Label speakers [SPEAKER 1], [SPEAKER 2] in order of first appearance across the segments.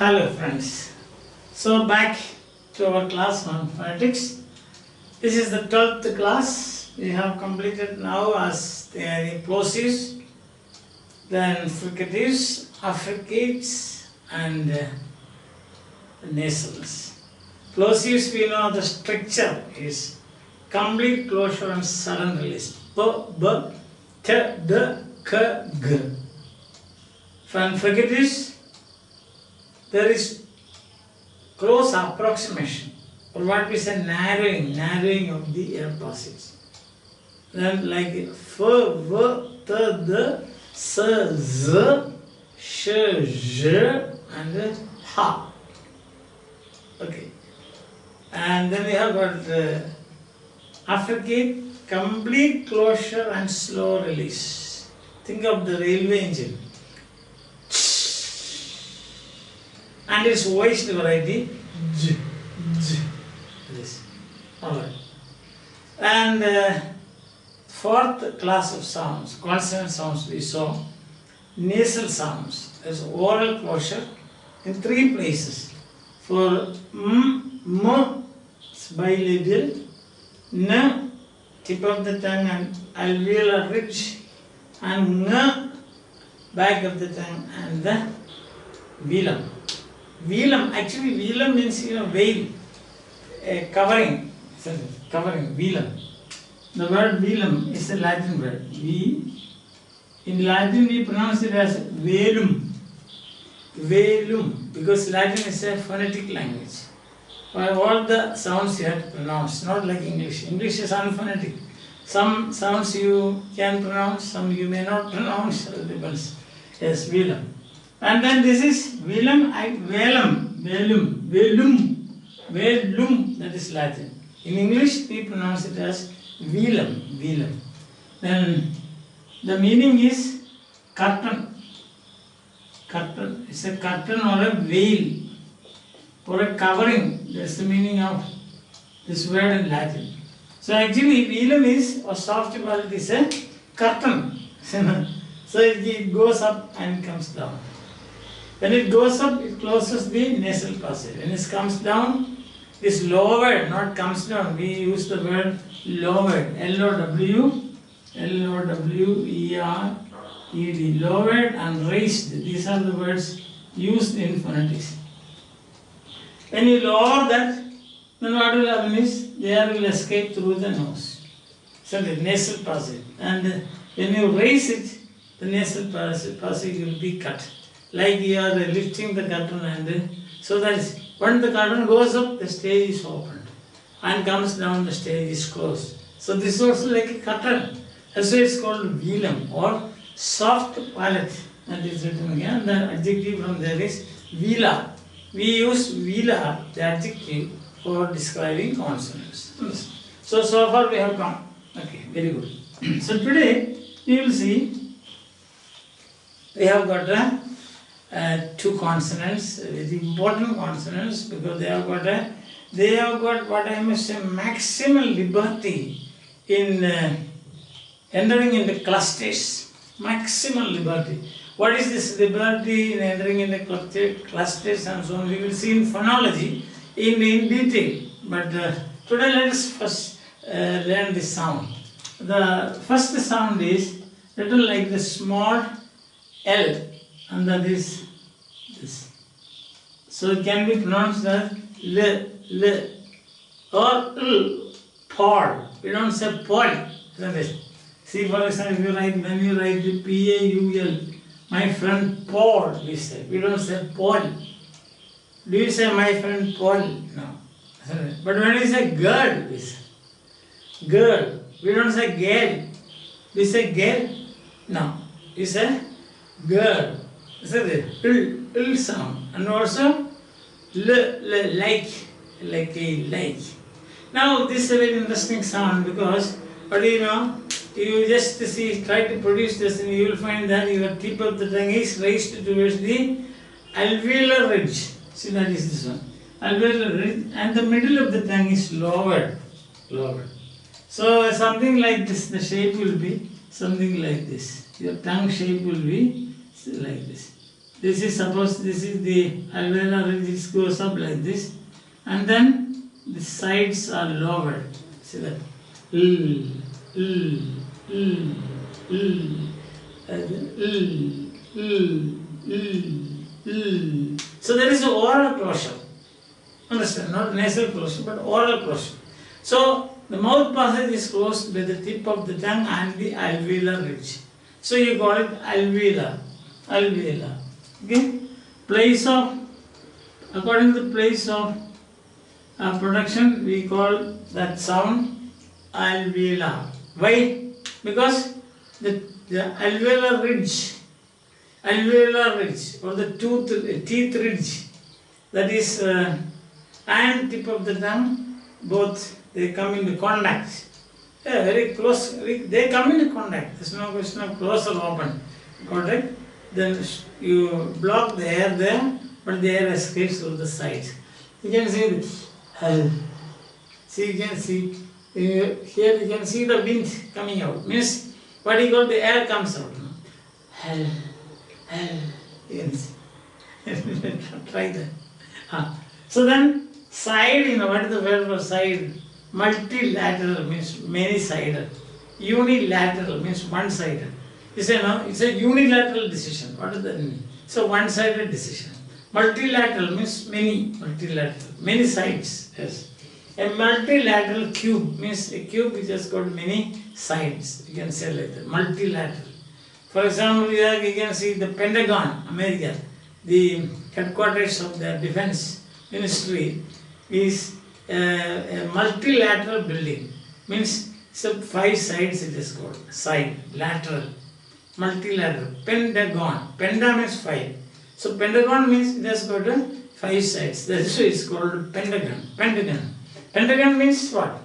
[SPEAKER 1] Hello friends. So back to our class on phonetics. This is the 12th class. We have completed now as the plosives, then fricatives, affricates and nasals. Plosives, we know the structure is complete closure and sudden release. B, b, t, d, k, g. From fricatives, there is close approximation, or what we say narrowing of the air passage. Then like f, v, t, d, s, z, sh, j and ha. Okay. And then we have got affricate, complete closure and slow release. Think of the railway engine. And its voiced variety, j, j, this. Alright. And fourth class of sounds, consonant sounds we saw, nasal sounds. There's oral closure in three places. For m, it's bilabial, n, tip of the tongue and alveolar ridge, and n, back of the tongue and the velum. Velum, actually velum means veil, covering, velum. The word velum is a Latin word. In Latin we pronounce it as velum, because Latin is a phonetic language. All the sounds you have to pronounce, not like English. English is unphonetic. Some sounds you can pronounce, some you may not pronounce, it depends. Yes, velum. And then this is velum, that is Latin. In English we pronounce it as velum. Then the meaning is curtain. It's a curtain or a veil or a covering. That's the meaning of this word in Latin. So actually velum is, or soft quality is a curtain. So it goes up and comes down. When it goes up, it closes the nasal passage. When it comes down, it's lowered, not comes down. We use the word lowered, L-O-W-E-R-E-D, lowered and raised. These are the words used in phonetics. When you lower that, then what will happen is, the air will escape through the nose. So the nasal passage. And when you raise it, the nasal passage will be cut. Like you are lifting the curtain, and so that when the curtain goes up, the stage is opened, and comes down, the stage is closed. So this is also like a curtain. That's why it's called velum or soft palate. That is written again. The adjective from there is vela. We use vela, the adjective, for describing consonants. So far we have come. Okay, very good. So today we will see we have got two consonants, very important consonants, because they have got what I must say maximal liberty in entering into clusters. Maximal liberty. What is this liberty in entering into clusters and so on? We will see in phonology in detail. But today let us first learn this sound. The first sound is written like the small L. And that is this. So it can be pronounced as l or Paul. We don't say Paul. See, for example, when you write the P-A-U-L, my friend Paul, we say. We don't say Paul. Do you say my friend Paul? No. But when we say girl, we say girl. We don't say girl. We say girl. No. We say girl. This is the l sound, and also like a like. Now this is a very interesting sound, because what do you know? You just try to produce this, and you will find that your tip of the tongue is raised towards the alveolar ridge. See, that is this one, alveolar ridge, and the middle of the tongue is lowered. So something like this. The shape will be something like this. Your tongue shape will be like this. This is, suppose this is the alveolar ridge, it goes up like this, and then the sides are lowered. See that? So there is an oral closure. Understand? Not nasal closure, but oral closure. So the mouth passage is closed by the tip of the tongue and the alveolar ridge. So you call it alveolar. Alveolar. Okay? Place of, according to the place of production, we call that sound alveolar. Why? Because the alveolar ridge or the teeth ridge, that is and tip of the tongue, both they come into contact. Yeah, very close. They come into contact. There's no question of close or open contact. Then you block the air there, but the air escapes through the sides. You can see this. See, you can see here. You can see the wind coming out. Means what you call the air comes out. You can see. Try that. So then side. What is the word for side? Multilateral means many-sided. Unilateral means one-sided. It's a unilateral decision. What does that mean? It's a one-sided decision. Multilateral means many sides. Yes. A multilateral cube means a cube which has got many sides. You can say like that. Multilateral. For example, here you can see the Pentagon, America, the headquarters of the defense ministry is a multilateral building. Means so 5 sides it is called. Side, lateral, multilateral. Pentagon. Penta means 5. So Pentagon means it has got 5 sides. That's why it's called Pentagon. Pentagon means what?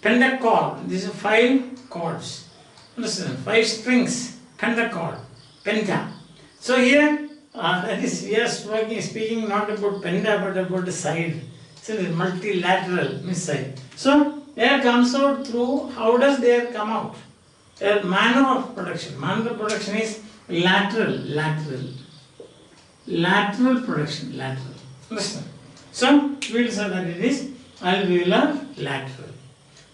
[SPEAKER 1] Pentachord. These are 5 chords. Understand? 5 strings. Pentachord. Penta. So here, that is, we are speaking not about penta but about the side. So it is multilateral means side. So air comes out through. How does the air come out? A manner of production. Manner of production is lateral production. Understand? So we will say that it is alveolar lateral.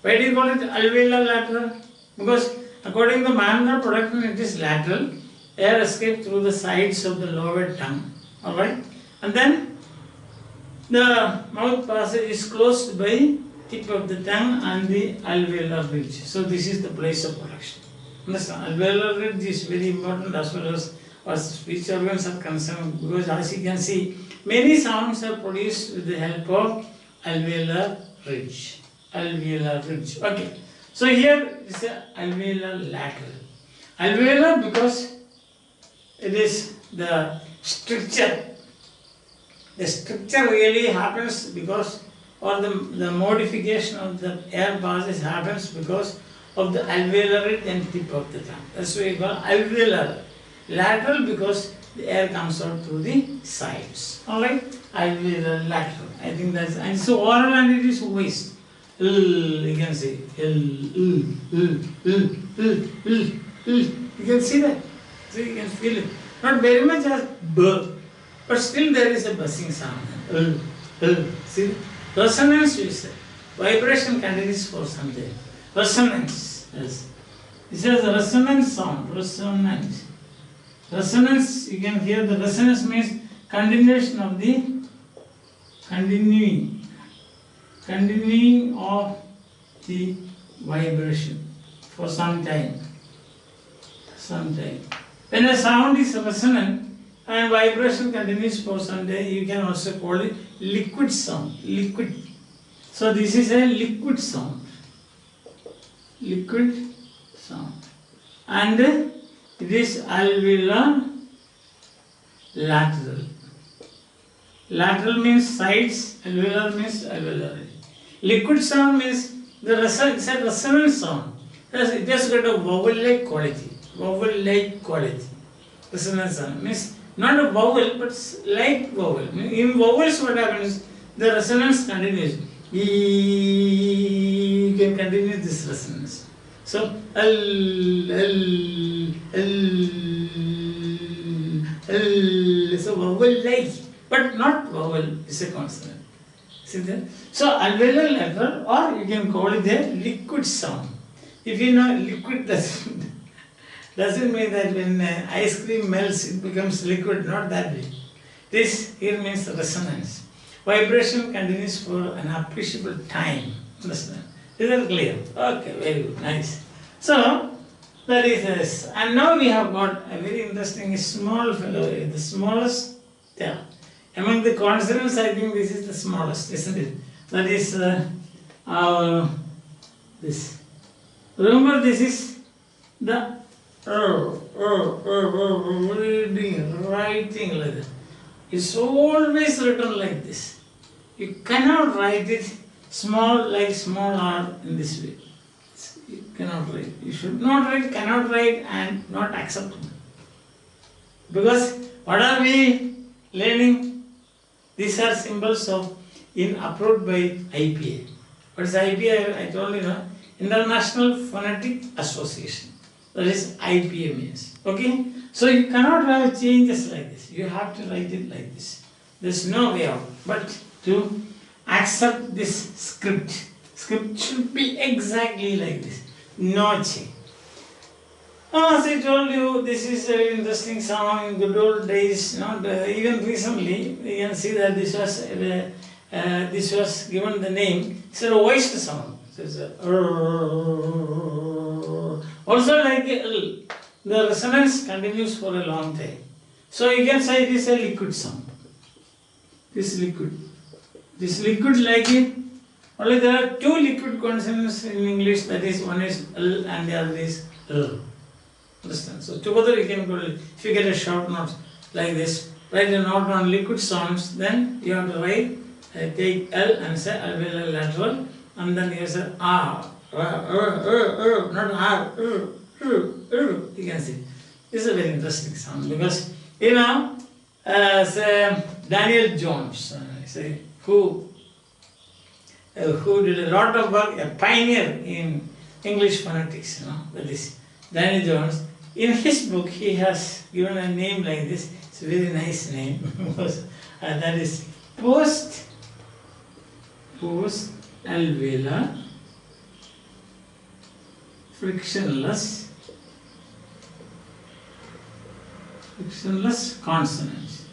[SPEAKER 1] Why do you call it alveolar lateral? Because according to the manner of production, it is lateral. Air escapes through the sides of the lower tongue. Alright? And then the mouth passage is closed by tip of the tongue and the alveolar ridge. So this is the place of production. Understand? Alveolar ridge is very important as far as speech organs are concerned, because as you can see, many sounds are produced with the help of alveolar ridge. Alveolar ridge. Okay. So here is a alveolar lateral. Alveolar because it is the structure. The structure really happens because, or the modification of the air passes happens because of the alveolar ridge and tip of the tongue. That's why we call alveolar. Lateral because the air comes out through the sides. Alright? Alveolar lateral. I think that's, and so oral and it is voiced. You can see. You can see that. So you can feel it. Not very much as b, but still there is a buzzing sound. See? Resonance we say. Vibration continues for some time. Resonance. Yes. This is a resonance sound. Resonance. Resonance, you can hear the resonance means continuation of the continuing of the vibration for some time. When a sound is resonant and vibration continues for some time, you can also call it liquid sound. Liquid. So this is a liquid sound. Liquid sound. And it is alveolar lateral. Lateral means sides, alveolar means alveolar. Liquid sound means it's a resonant sound. It has got a vowel-like quality. Vowel-like quality. Resonant sound means not a vowel but like vowel. In vowels what happens? The resonance continues. You can continue this resonance. So is a vowel-like, but not vowel, it's a consonant. See that? So alveolar lateral, or you can call it a liquid sound. If you know liquid doesn't mean that when ice cream melts it becomes liquid, not that way. This here means resonance. Vibration continues for an appreciable time. Understand? Is that clear? Okay, very good, nice. So that is this. And now we have got a very interesting small fellow here, the smallest there. Among the consonants, I think this is the smallest, isn't it? That is this. Remember, this is the reading, writing like that. It's always written like this. You cannot write it small like small r in this way. You cannot write. You should not write, cannot write, and not acceptable. Because what are we learning? These are symbols of approved by IPA. What is IPA? I told you, no? International Phonetic Association. That is IPA means. Okay? So you cannot have changes like this. You have to write it like this. There's no way out. But to accept this script, script should be exactly like this. No change. As I told you, this is a very interesting song in good old days. Not even recently, you can see that this was given the name. It's a voiced sound. So it's a also like a L. The resonance continues for a long time. So you can say it is a liquid sound. This liquid. This liquid like it. Only there are two liquid consonants in English. That is, one is L and the other is L. Understand? So together you can put it. If you get a short note like this, write a note on liquid sounds, then you have to write, take L and say alveolar lateral, and then you say R, not R, you can see. This is a very interesting sound because, you know, say Daniel Jones, who did a lot of work, a pioneer in English phonetics, you know, that is Daniel Jones. In his book, he has given a name like this. It's a very nice name. That is post alveolar frictionless consonants.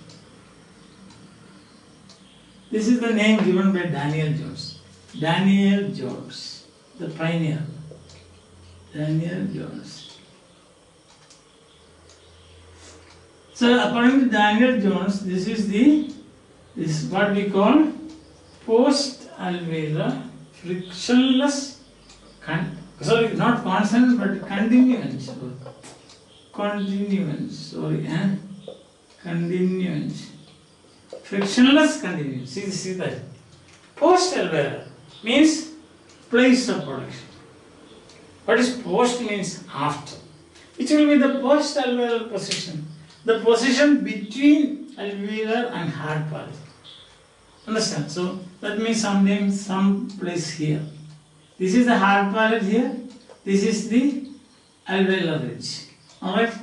[SPEAKER 1] This is the name given by Daniel Jones. Daniel Jones, the pioneer. Daniel Jones. So according to Daniel Jones, this is what we call post-alveolar frictionless, sorry, not consonant but continuance. Continuance. Frictionless continuance. See that. Post-alveolar means place of production. What is post means after. Which will be the post-alveolar position. The position between alveolar and hard palate. Understand? So that means sometimes some place here. This is the hard palate here. This is the alveolar ridge. Alright?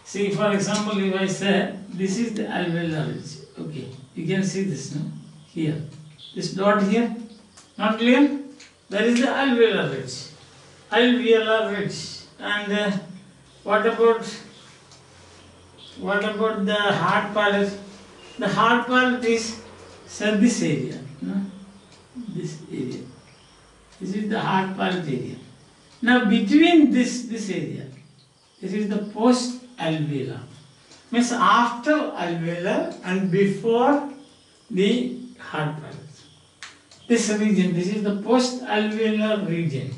[SPEAKER 1] See, for example, if I say this is the alveolar ridge. Okay, you can see this now. Here. This dot here. Not clear? That is the alveolar ridge. Alveolar ridge. And what about the hard palate? The hard palate is, say, this area. No? This area. This is the hard palate area. Now between this area, this is the post-alveolar. Means after alveolar and before the hard palate. This region, this is the post-alveolar region.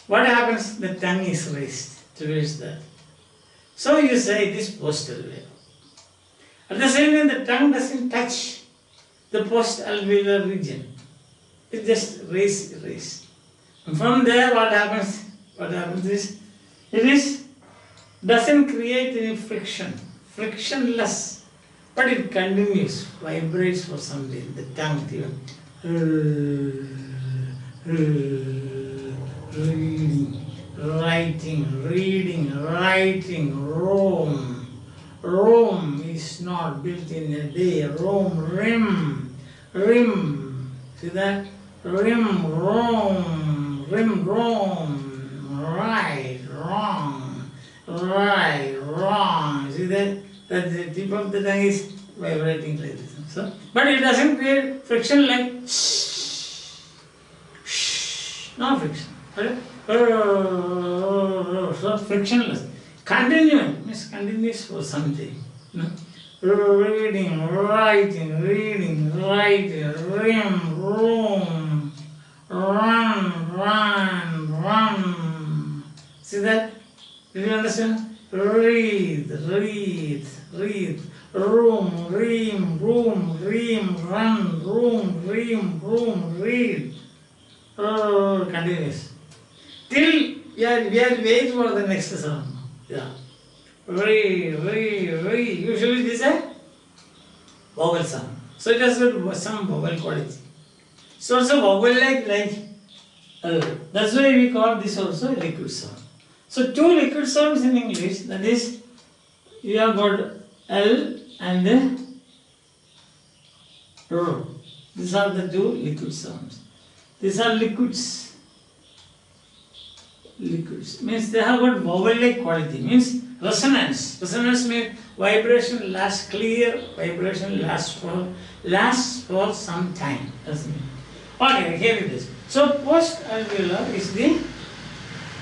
[SPEAKER 1] What happens? The tongue is raised towards that. So you say this post-alveolar. At the same time, the tongue doesn't touch the post-alveolar region. It just raised. And from there, what happens? What happens is, it doesn't create any friction, frictionless, but it continues, vibrates for some time. The tongue even reading, writing, roam. Roam is not not built in a day. Rome, rim, rim. See that? Rim, Rome, rim, Rome. Right, wrong, right, wrong. See that? That the tip of the tongue is vibrating like this. So, but it doesn't create friction like no friction. So frictionless. Continuing means continuous for something. No? Reading, writing, rim, room, run. See that? Did you understand? Read. Room, ream, run, room, read. Continuous. Till we are waiting for the next sound. Yeah. Usually this is a vowel sound. So it has got some vowel quality. So it's a vowel like that's why we call this also a liquid sound. So two liquid sounds in English, that is, you have got L and R. These are the two liquid sounds. These are liquids. Liquids means they have got vowel-like quality. Means resonance. Resonance means vibration lasts clear. Vibration lasts for some time. That's mean. Okay, here it is. So post-alveolar is the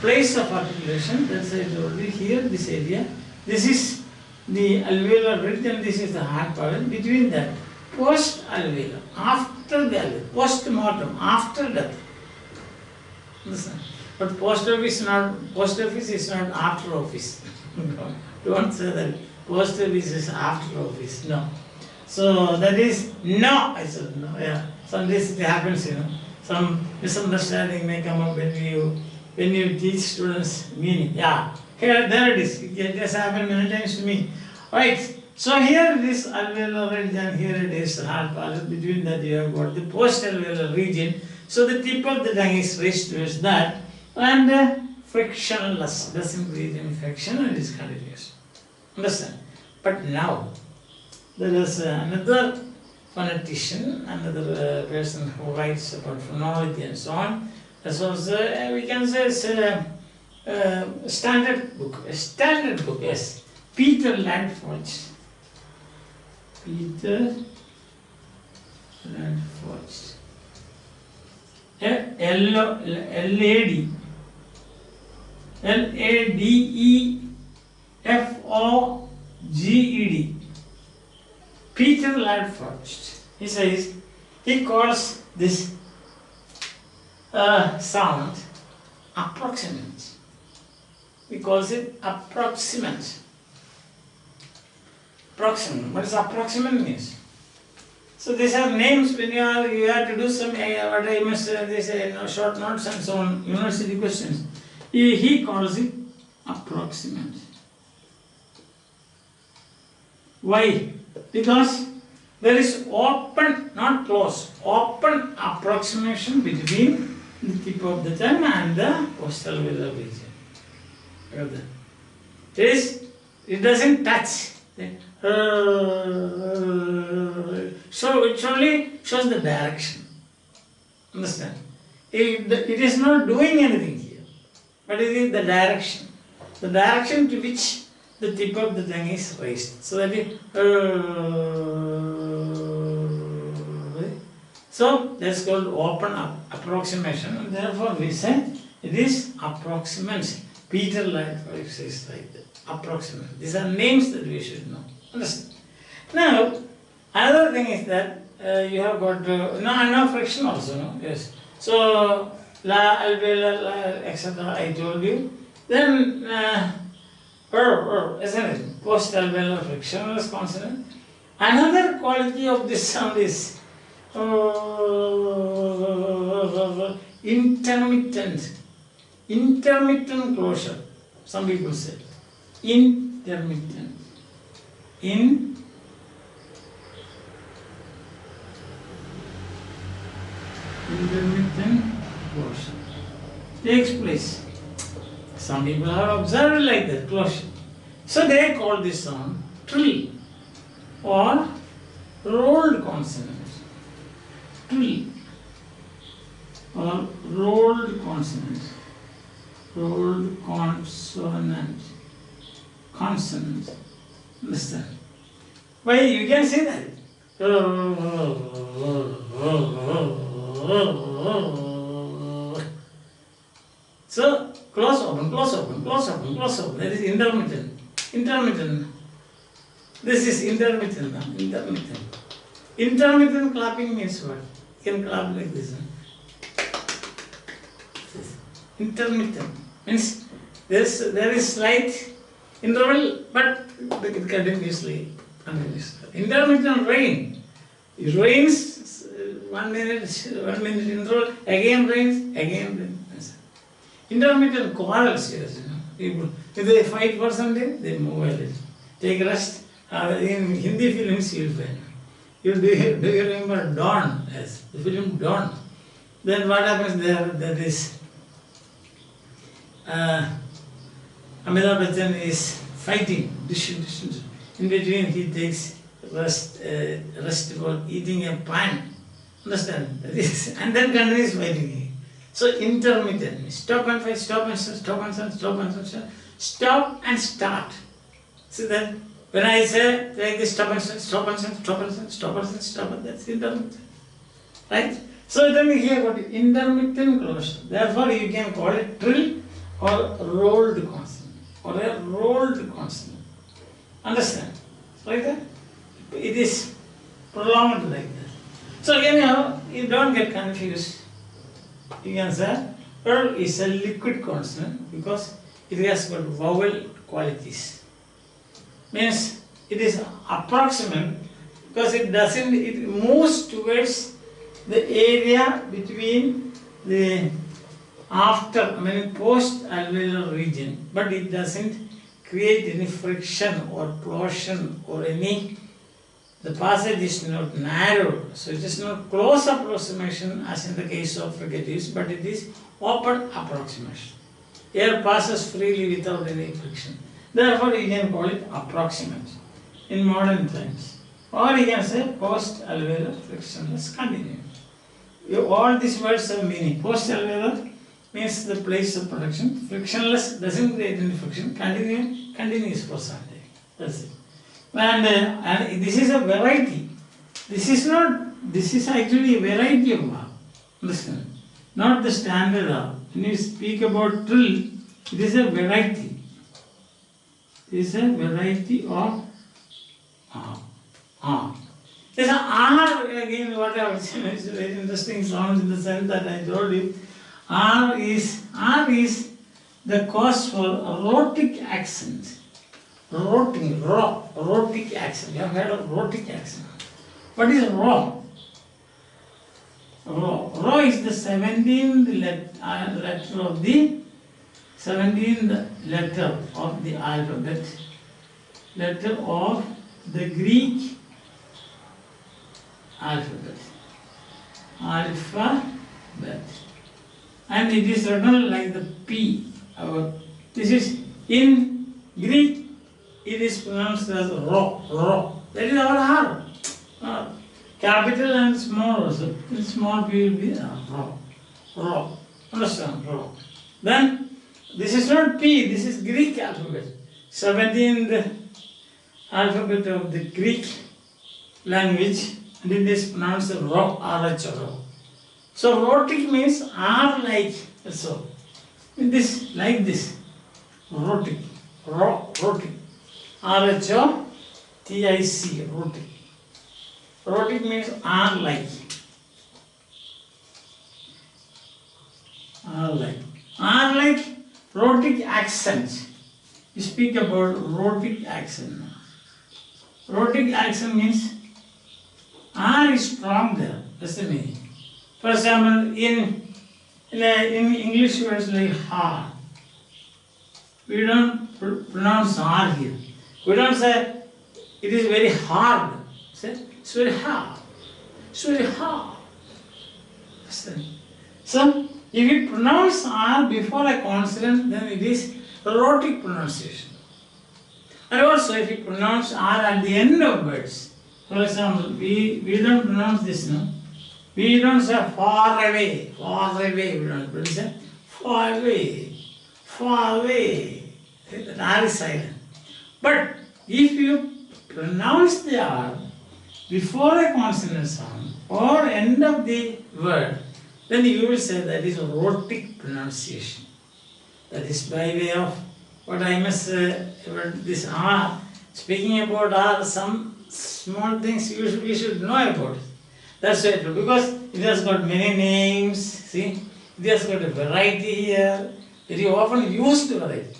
[SPEAKER 1] place of articulation. That's I told you here. This area. This is the alveolar ridge and this is the hard part. Between that, post-alveolar, after the alveolar, post-mortem, after death. Listen. But post office is not after office. Don't say that post office is after office. No. So that is no. I said no. Yeah. Some this it happens. Some misunderstanding may come up when you teach students meaning. Yeah. Here there it is. It has happened many times to me. Right. So here this alveolar region and here it is hard part. Between that you have got the post alveolar region. So the tip of the tongue is raised towards that. And frictionless, doesn't create any friction and is continuous. Understand? But now, there is another phonetician, another person who writes about phonology and so on. So we can say it's a standard book. A standard book, yes. Peter Landforge. Peter Landforge. L-A-D. L-A-D-E-F-O-G-E-D. Peter Landforge. He says, he calls this sound approximate. He calls it approximate. Approximate. What does approximate means? So these are names when you have to do some what I must they say short notes and so on, university questions. He calls it approximate. Why? Because there is open, not close, open approximation between the tip of the tongue and the postalveolar region. It doesn't touch. So it only shows the direction. Understand? It is not doing anything here, but it is the direction. The direction to which the tip of the tongue is raised. So that is so that's called open approximation, and therefore we say it is approximate. Peter Landforge says like that. Approximate. These are names that we should know. Understand? Now, another thing is that you have got no friction also, no? Yes. So la alveolar etc. I told you. Then isn't it? Post alveolar frictionless consonant. Another quality of this sound is intermittent closure. Some people say intermittent. Intermittent closure takes place. Some people have observed like that closure. So they call this sound trill. or rolled consonant. Trill or rolled consonant. Rolled consonant. Consonant. Understand? Why you can say that? So close, open, close, open, close, open, close, open. That is intermittent. Intermittent. This is intermittent now. Intermittent. Intermittent clapping means what? You can clap like this. Intermittent means there is slight interval, but it continuously. Intermittent rain. It rains 1 minute interval, again rains, again rains. Intermittent quarrels, yes, people. If they fight for something, they move a little. Take rest. In Hindi films, you will find. Do you remember Dawn? Yes, the film Dawn. Then what happens there? That is Amitabh Bachchan is fighting. In between, he takes rest for eating a pan. Understand? That is, and then continues fighting. So intermittent. Stop and fight, stop and start, stop and start, stop and start, stop and start. See that? When I say like this, stop and start, stop and start, stop and start, stop and start, stop and that's intermittent. Right? So then here got intermittent closure. Therefore you can call it trill or rolled consonant or a rolled consonant. Understand? Like that? It is prolonged like that. So anyhow, you don't get confused. You can say R is a liquid consonant because it has got vowel qualities. Means it is approximate because it moves towards the area between the post-alveolar region, but it doesn't create any friction or torsion or any. The passage is not narrow, so it is not close approximation as in the case of fricatives, but it is open approximation. Air passes freely without any friction. Therefore, you can call it approximate in modern times. Or you can say post-alveolar frictionless continuum. All these words have meaning. Post-alveolar means the place of production. Frictionless doesn't create any friction. Continuum continues for some time. That's it. And this is a variety. This is actually a variety of verb. Understand? Not the standard verb. When you speak about trill, it is a variety. It is a variety of There's an R again, what I was saying, it's a very interesting sound in the sense that I told you. R is the cause for rhotic accent. Rhotic accent. You have heard of rhotic accent. What is rho? Rho is the 17th letter of the 17th letter of the alphabet. Letter of the Greek alphabet. And it is written like the P. This is in Greek. It is pronounced as Rho. That is our R. Capital and small also. In small P will be Rho. Understand? Rho. Then this is not P. This is Greek alphabet. 17th alphabet of the Greek language, and it is pronounced Rho. R-H-O. So rhotic means R like so. This like this. Rhotic. Rhotic. R-H-O-T-I-C. Rhotic. Rhotic means R like. R like rhotic accent. You speak about rhotic accent. Rhotic accent means R is strong there. That's the meaning. For example, in English words like hard, we don't pronounce R here. We don't say it is very hard. Say it's very hard. It's very hard. So if you pronounce R before a consonant, then it is rhotic pronunciation. And also if you pronounce R at the end of words, For example, we don't pronounce this, no? We don't say far away, we don't, but we say far away. The R is silent. But if you pronounce the R before a consonant sound or end of the word, then you will say that is rhotic pronunciation. That is by way of what I must say about this R. Speaking about R, some small things we should know about it. That's why, because it has got many names, see, it has got a variety here, very often used variety.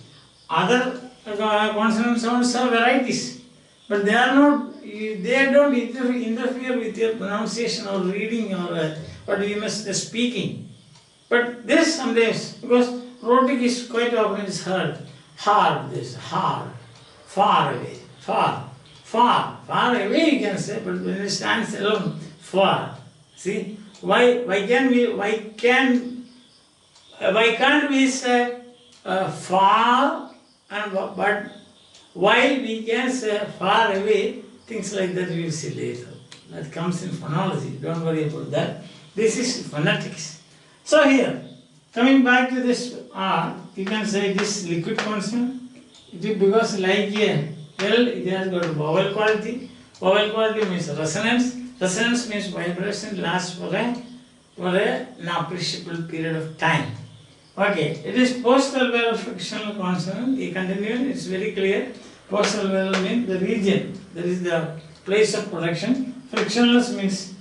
[SPEAKER 1] Other consonant sounds have varieties, but they are not, they don't interfere with your pronunciation or reading or what you must speaking. But this sometimes, because rhotic is quite often is heard, hard, this hard, far away, far away you can say, but when it stands alone, far. See, why can't we say far, and but why we can say far away? Things like that we will see later. That comes in phonology. Don't worry about that. This is phonetics. So here, coming back to this R, you can say this liquid consonant. It is because like a well, it has got vowel quality. Vowel quality means resonance. Resonance means vibration lasts for an appreciable period of time. Okay, it is post-alveolar frictional consonant. You continue, it's very clear. Post-alveolar means the region, that is the place of production. Frictionless means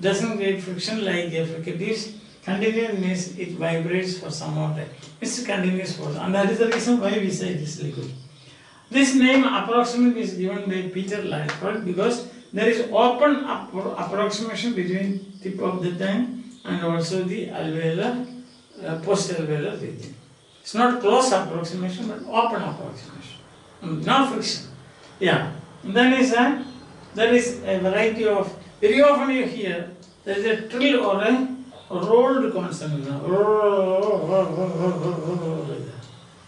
[SPEAKER 1] doesn't create friction like a fricatives. Continuous means it vibrates for some more time. It's continuous force, and that is the reason why we say it is liquid. This name approximate is given by Peter Lightfoot because there is open approximation between tip of the tongue and also the alveolar, post-alveolar region. It's not close approximation but open approximation, not friction. Yeah. And then there is a variety of, very often you hear there is a trill or a rolled consonant.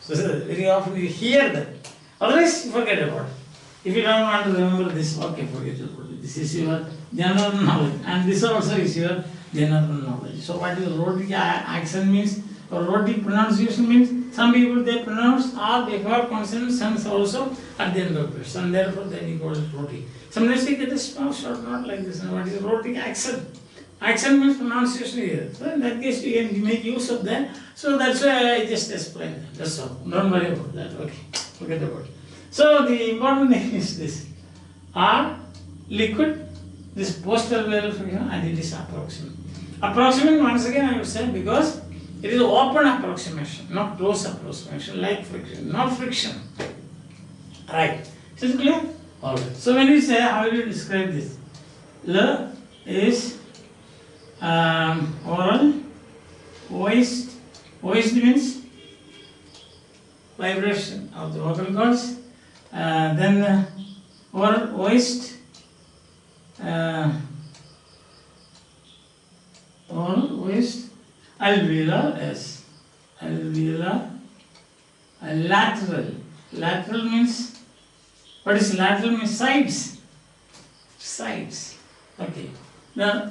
[SPEAKER 1] So very often you hear that. Otherwise, forget about it. If you don't want to remember this, okay, forget about it. This is your general knowledge, and this also is your general knowledge. So, what is rhotic accent means, or rhotic pronunciation means? Some people they pronounce R before consonant sounds also at the end of words, and therefore then you call it rhotic. Sometimes we get a small short not like this. And what is rhotic accent? Accent means pronunciation here. So in that case, you can make use of that. So that's why I just explained that. That's all. Don't worry about that. Okay, forget about it. So the important thing is this: R, liquid, this post-alveolar friction, and it is approximate. Approximate once again I would say because it is open approximation, not close approximation like friction, not friction. Right? Is it clear? All right. So when we say, how do you describe this? L is oral, voiced. Voiced means vibration of the vocal cords. Then oral, voiced, oral, voiced, alveolar, yes, alveolar, lateral. Lateral means, what is lateral means? Sides. Sides. Okay. Now,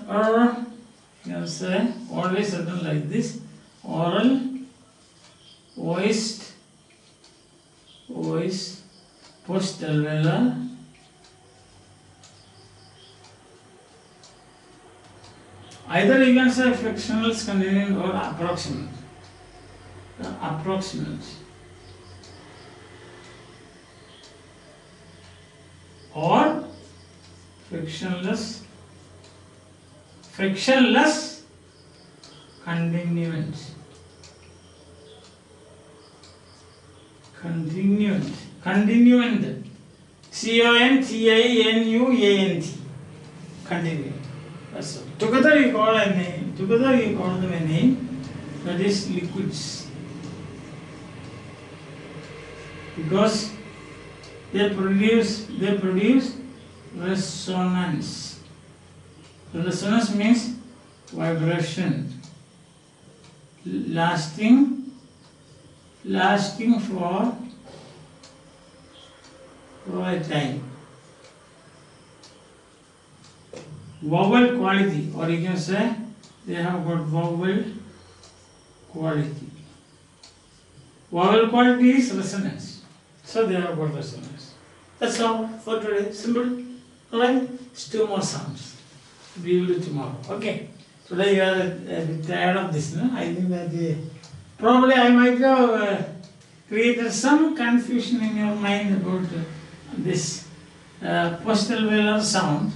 [SPEAKER 1] you can say always written like this: oral, voiced, post-alveolar, either you can say frictional, continuing, or approximate. Approximate. Or frictionless, continuant. Continuant. C-O-N-T-I-N-U-A-N-T. Continuant. That's all. Together you call a name. Together you call them a name. That is liquids. Because they produce resonance. Resonance means vibration, lasting for a time. vowel quality, or you can say they have got vowel quality. Vowel quality is resonance. So they have got resonance. That's all for today. Simple. Alright? It's 2 more sounds. We will do tomorrow. Okay. Today you are a bit tired of this, no? I think that probably I might have created some confusion in your mind about this postal velar sound.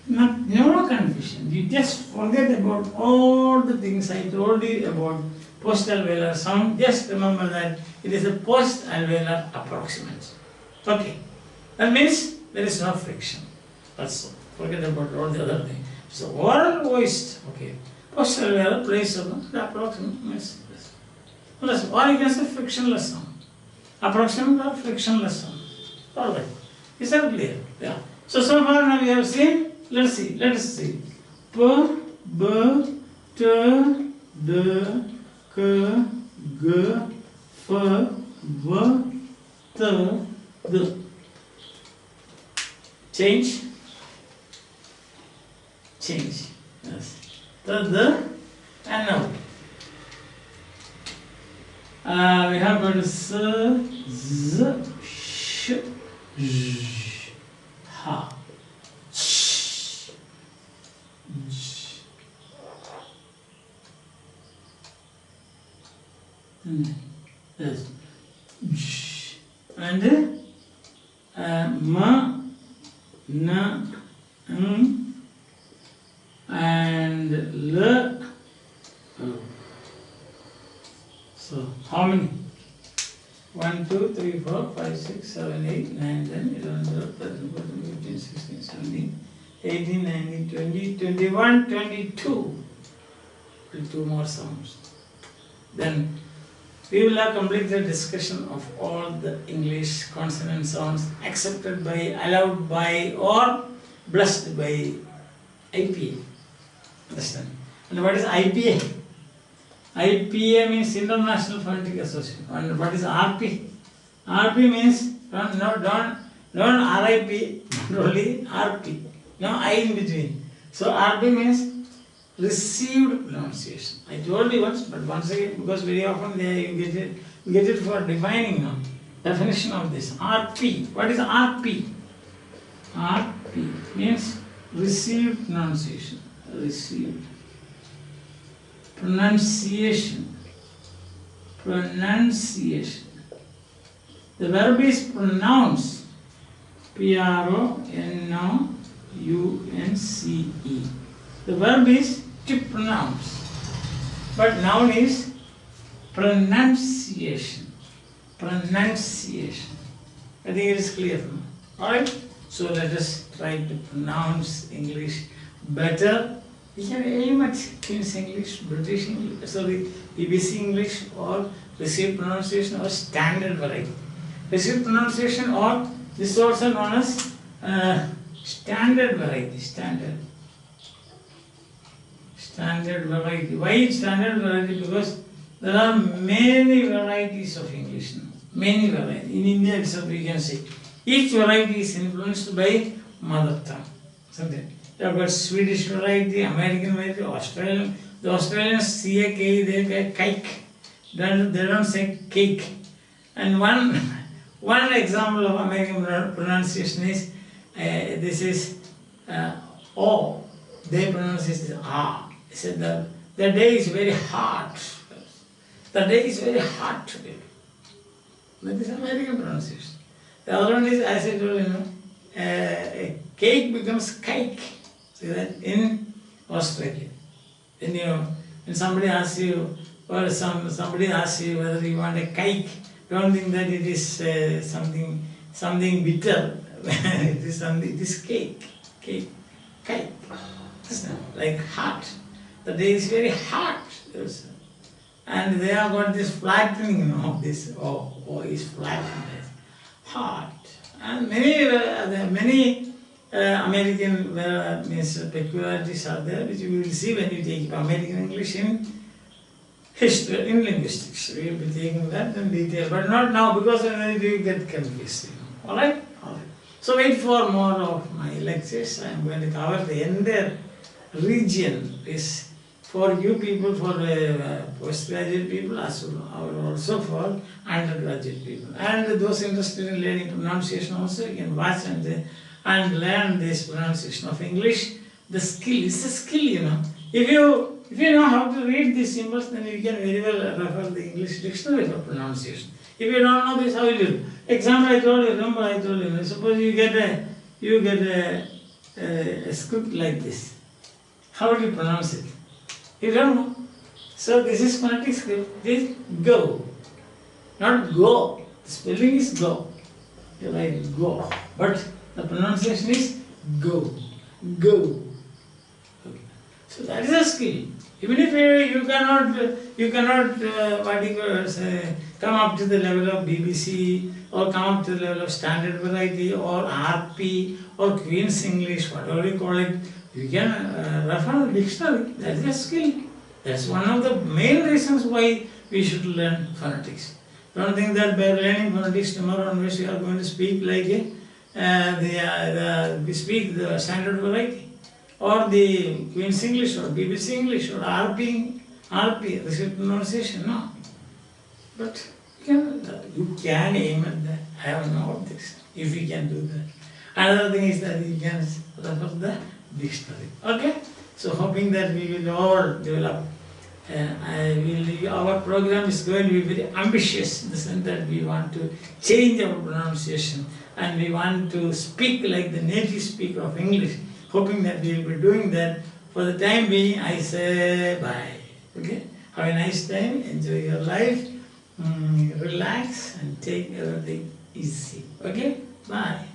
[SPEAKER 1] No confusion. You just forget about all the things I told you about post-alveolar sound. Just remember that it is a post-alveolar approximant. Okay. That means there is no friction. That's all. Forget about all the other things. So oral voiced, okay. Post-alveolar place of the approximant means this. Or you can say frictionless sound. Approximant or frictionless sound. Alright. Is that clear? Yeah. So far now we have seen. Let us see. P, B, T, D, K, G, F, V, T, D. Change. Yes. The, and now. We have got S, Z, Sh, J, Ha. Yes. And Ma, Na, and L. So how many? 1, 2, 3, 4, 5, 6, 7, 8, 9, 10, 11, 12, 13, 14, 15, 16, 17, 18, 19, 20, 21, 22. 2 more sounds. Then we will have completed discussion of all the English consonant sounds accepted by, allowed by, or blessed by IPA. Understand? And what is IPA? IPA means International Phonetic Association. And what is RP? RP means don't RIP, only RP. No I in between. So RP means received pronunciation. I told you once, but once again, because very often you get it for defining now. Definition of this. RP. What is RP? RP means received pronunciation. Received. Pronunciation. Pronunciation. The verb is pronounce. P-R-O-N-O-U-N-C-E. The verb is to pronounce, but noun is pronunciation. Pronunciation. I think it is clear. Alright? So let us try to pronounce English better. We can aim at King's English, British English, sorry, BBC English, or received pronunciation, or standard variety. Received pronunciation, or this is also known as standard variety. Standard variety. Why standard variety? Because there are many varieties of English now. Many varieties. In India itself we can see. Each variety is influenced by mother tongue. Something. You have got Swedish variety, American variety, Australian. The Australians see a cake, they get cake. They don't say cake. And one example of American pronunciation is this is O. They pronounce this as ah. They said the day is very hot. The day is very hot today. That is American pronunciation. The other one is, as I told you, cake becomes cake. See that in Australia. When somebody asks you, or somebody asks you whether you want a cake, don't think that it is something bitter. It is cake. Cake. Like hot. The day is very hot. And they have got this flattening of this. Oh is flattened. Hot. And many American peculiarities are there, which you will see when you take American English in history, in linguistics. We will be taking that in detail, but not now, because then you get confused. Alright? So wait for more of my lectures. I am going to cover the entire region is for you people, for postgraduate people, as well, or also for undergraduate people. And those interested in learning pronunciation also, you can watch and learn this pronunciation of English. The skill is a skill, you know. If you know how to read these symbols, then you can very well refer the English dictionary for pronunciation. If you don't know this, how will you do? Example, I told you, remember I told you, suppose you get a script like this. How do you pronounce it? You don't know. So this is phonetic script. This go, not go. The spelling is go. You write go, but the pronunciation is go, go. Okay. So that is a skill. Even if you cannot come up to the level of BBC or come up to the level of standard variety or RP or Queen's English, whatever you call it, you can refer the dictionary. That is a skill. That's one of the main reasons why we should learn phonetics. Don't think that by learning phonetics tomorrow onwards you are going to speak like we speak the standard variety or the Queen's English or BBC English or RP, this is pronunciation, no. But you can aim at that. I have no objections if you can do that. Another thing is that you can refer the dictionary. Okay? So hoping that we will all develop. Our program is going to be very ambitious in the sense that we want to change our pronunciation and we want to speak like the native speaker of English. Hoping that we will be doing that. For the time being, I say bye. Okay? Have a nice time. Enjoy your life. Relax and take everything easy. Okay? Bye.